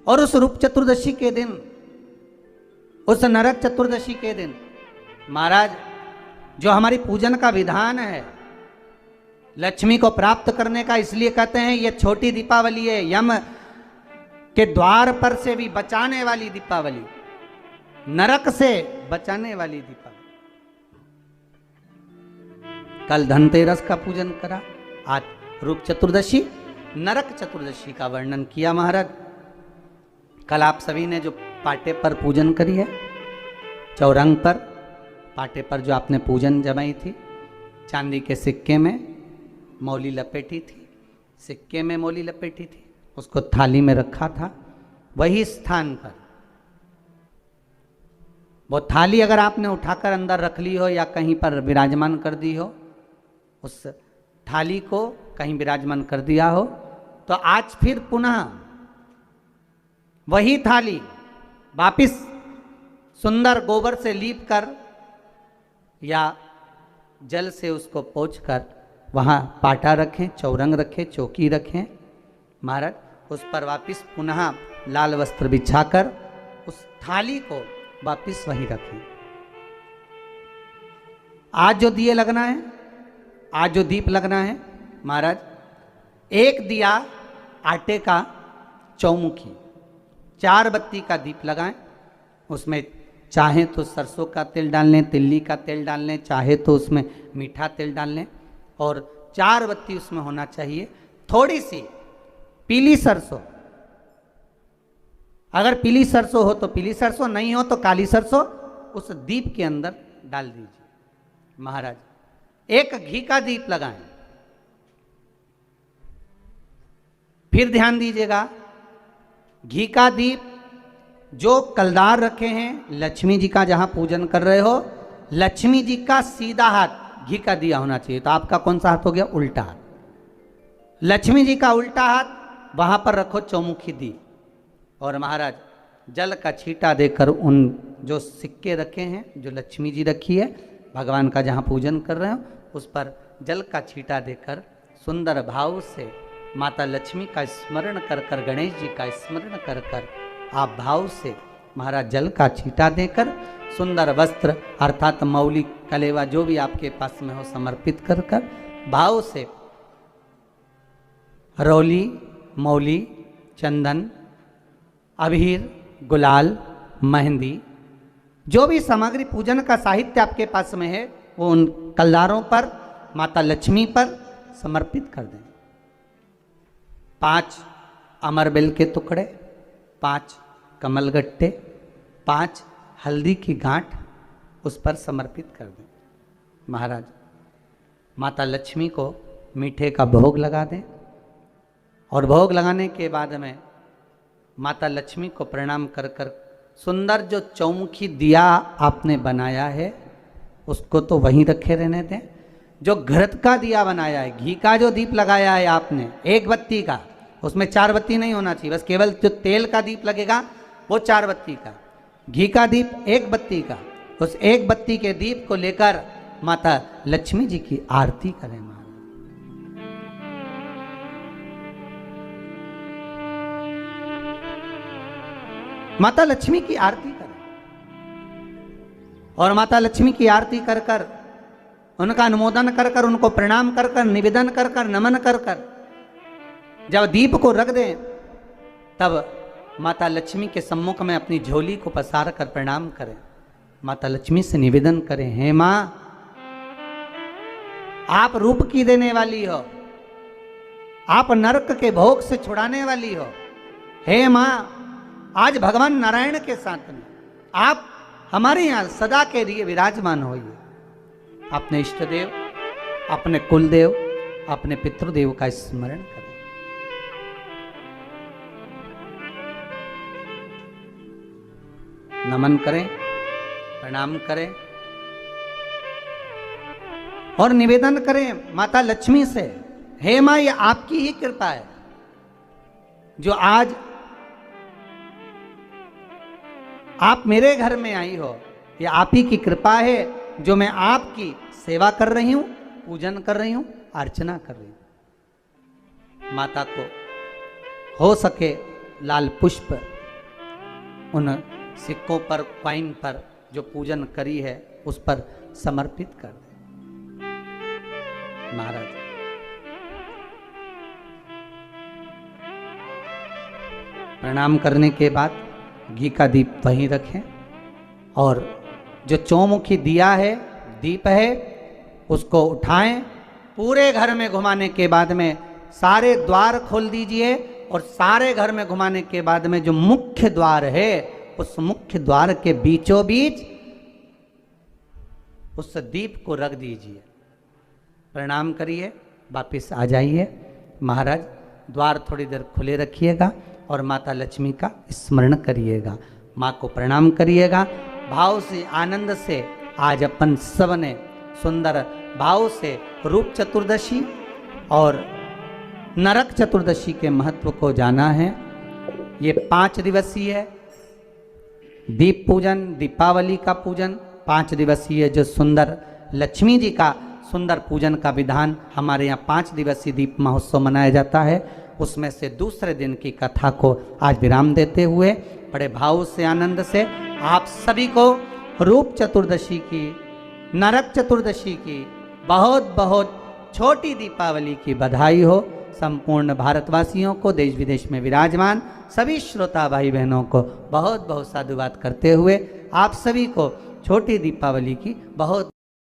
और उस रूप चतुर्दशी के दिन, उस नरक चतुर्दशी के दिन महाराज जो हमारी पूजन का विधान है लक्ष्मी को प्राप्त करने का, इसलिए कहते हैं ये छोटी दीपावली है, यम के द्वार पर से भी बचाने वाली दीपावली, नरक से बचाने वाली दीपावली। कल धनतेरस का पूजन करा, आज रूप चतुर्दशी, नरक चतुर्दशी का वर्णन किया महाराज। कल आप सभी ने जो पाटे पर पूजन करी है, चौरंग पर पाटे पर जो आपने पूजन जमाई थी, चांदी के सिक्के में मौली लपेटी थी, सिक्के में मौली लपेटी थी, उसको थाली में रखा था, वही स्थान पर वो थाली अगर आपने उठाकर अंदर रख ली हो या कहीं पर विराजमान कर दी हो, उस थाली को कहीं विराजमान कर दिया हो, तो आज फिर पुनः वही थाली वापिस सुंदर गोबर से लीप कर या जल से उसको पोंछकर वहाँ पाटा रखें, चौरंग रखें, चौकी रखें महाराज, उस पर वापिस पुनः लाल वस्त्र बिछाकर उस थाली को वापिस वहीं रखें। आज जो दिए लगना है, आज जो दीप लगना है महाराज, एक दिया आटे का चौमुखी, 4 बत्ती का दीप लगाएं, उसमें चाहे तो सरसों का तेल डाल लें, तिल्ली का तेल डाल लें, चाहे तो उसमें मीठा तेल डाल लें, और 4 बत्ती उसमें होना चाहिए। थोड़ी सी पीली सरसों, अगर पीली सरसों हो तो पीली सरसों, नहीं हो तो काली सरसों उस दीप के अंदर डाल दीजिए महाराज। एक घी का दीप लगाएं। फिर ध्यान दीजिएगा, घी का दीप जो कलदार रखे हैं, लक्ष्मी जी का जहां पूजन कर रहे हो, लक्ष्मी जी का सीधा हाथ घी का दिया होना चाहिए। तो आपका कौन सा हाथ हो गया? उल्टा हाथ। लक्ष्मी जी का उल्टा हाथ, वहां पर रखो चौमुखी दीप, और महाराज जल का छींटा देकर उन जो सिक्के रखे हैं, जो लक्ष्मी जी रखी है, भगवान का जहाँ पूजन कर रहे हो, उस पर जल का छींटा देकर सुंदर भाव से माता लक्ष्मी का स्मरण कर कर, गणेश जी का स्मरण कर कर आप भाव से महाराज जल का छींटा देकर सुंदर वस्त्र अर्थात मौली कलेवा जो भी आपके पास में हो समर्पित कर कर भाव से रौली, मौली, चंदन, अबीर, गुलाल, मेहंदी, जो भी सामग्री पूजन का साहित्य आपके पास में है, वो उन कलदारों पर, माता लक्ष्मी पर समर्पित कर दें। 5 अमरबेल के टुकड़े, 5 कमलगट्टे, 5 हल्दी की गांठ उस पर समर्पित कर दें महाराज। माता लक्ष्मी को मीठे का भोग लगा दें, और भोग लगाने के बाद में माता लक्ष्मी को प्रणाम कर कर सुंदर जो चौमुखी दिया आपने बनाया है उसको तो वहीं रखे रहने दें। जो घृत का दिया बनाया है, घी का जो दीप लगाया है आपने 1 बत्ती का, उसमें 4 बत्ती नहीं होना चाहिए, बस केवल जो तेल का दीप लगेगा वो 4 बत्ती का, घी का दीप 1 बत्ती का, उस 1 बत्ती के दीप को लेकर माता लक्ष्मी जी की आरती करें महाराज। माता लक्ष्मी की आरती करें, और माता लक्ष्मी की आरती कर कर उनका अनुमोदन कर कर, उनको प्रणाम कर कर, निवेदन कर कर, नमन कर कर जब दीप को रख दें, तब माता लक्ष्मी के सम्मुख में अपनी झोली को पसार कर प्रणाम करें। माता लक्ष्मी से निवेदन करें, हे मां, आप रूप की देने वाली हो, आप नरक के भोग से छुड़ाने वाली हो। हे मां, आज भगवान नारायण के साथ में आप हमारे यहाँ सदा के लिए विराजमान होइए। अपने इष्ट देव, अपने कुल देव, अपने पितृदेव का स्मरण करें। नमन करें, प्रणाम करें और निवेदन करें माता लक्ष्मी से, हे मां, ये आपकी ही कृपा है जो आज आप मेरे घर में आई हो। ये आप ही की कृपा है जो मैं आपकी सेवा कर रही हूं, पूजन कर रही हूं, अर्चना कर रही हूं। माता को हो सके लाल पुष्प उन सिक्कों पर, कॉइन पर जो पूजन करी है उस पर समर्पित कर दे। महाराज प्रणाम करने के बाद घी का दीप वहीं रखें और जो चौमुखी दिया है, दीप है, उसको उठाएं, पूरे घर में घुमाने के बाद में सारे द्वार खोल दीजिए और सारे घर में घुमाने के बाद में जो मुख्य द्वार है उस मुख्य द्वार के बीचों बीच उस दीप को रख दीजिए। प्रणाम करिए, वापिस आ जाइए। महाराज द्वार थोड़ी देर खुले रखिएगा और माता लक्ष्मी का स्मरण करिएगा, माँ को प्रणाम करिएगा। भाव से, आनंद से आज अपन सबने सुंदर भाव से रूप चतुर्दशी और नरक चतुर्दशी के महत्व को जाना है। ये 5 दिवसीय है दीप पूजन, दीपावली का पूजन, 5 दिवसीय जो सुंदर लक्ष्मी जी का सुंदर पूजन का विधान हमारे यहाँ 5 दिवसीय दीप महोत्सव मनाया जाता है। उसमें से दूसरे दिन की कथा को आज विराम देते हुए बड़े भाव से, आनंद से आप सभी को रूप चतुर्दशी की, नरक चतुर्दशी की, बहुत बहुत छोटी दीपावली की बधाई हो। संपूर्ण भारतवासियों को, देश विदेश में विराजमान सभी श्रोता भाई बहनों को बहुत बहुत साधुवाद करते हुए आप सभी को छोटी दीपावली की बहुत